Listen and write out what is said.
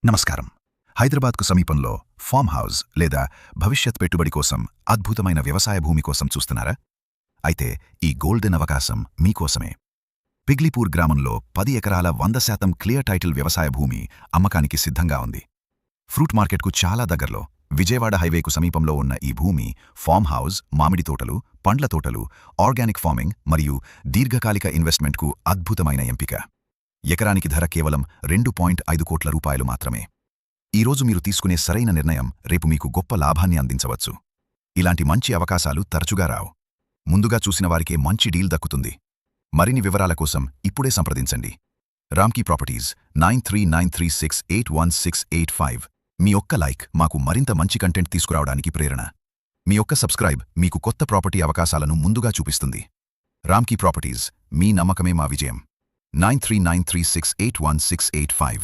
నమస్కారం. హైదరాబాద్కు సమీపంలో ఫామ్ హౌస్ లేదా భవిష్యత్ పెట్టుబడి కోసం అద్భుతమైన వ్యవసాయ భూమి కోసం చూస్తున్నారా? అయితే ఈ గోల్డెన్ అవకాశం మీకోసమే. పిగ్లీపూర్ గ్రామంలో 10 ఎకరాల 100% క్లియర్ టైటిల్ వ్యవసాయ భూమి అమ్మకానికి సిద్ధంగా ఉంది. ఫ్రూట్ మార్కెట్కు చాలా దగ్గరలో విజయవాడ హైవేకు సమీపంలో ఉన్న ఈ భూమి ఫామ్ హౌస్, మామిడి తోటలు, పండ్ల తోటలు, ఆర్గానిక్ ఫార్మింగ్ మరియు దీర్ఘకాలిక ఇన్వెస్ట్మెంట్కు అద్భుతమైన ఎంపిక. ఎకరానికి ధర కేవలం 2.5 కోట్ల రూపాయలు మాత్రమే. ఈరోజు మీరు తీసుకునే సరైన నిర్ణయం రేపు మీకు గొప్ప లాభాన్ని అందించవచ్చు. ఇలాంటి మంచి అవకాశాలు తరచుగా రావు. ముందుగా చూసిన వారికే మంచి డీల్ దక్కుతుంది. మరిన్ని వివరాల కోసం ఇప్పుడే సంప్రదించండి. రామ్కీ ప్రాపర్టీస్ 9393681685. మీ ఒక్క లైక్ మాకు మరింత మంచి కంటెంట్ తీసుకురావడానికి ప్రేరణ. మీ ఒక్క సబ్స్క్రైబ్ మీకు కొత్త ప్రాపర్టీ అవకాశాలను ముందుగా చూపిస్తుంది. రామ్కీ ప్రాపర్టీస్, మీ నమ్మకమే మా విజయం. 9393681685.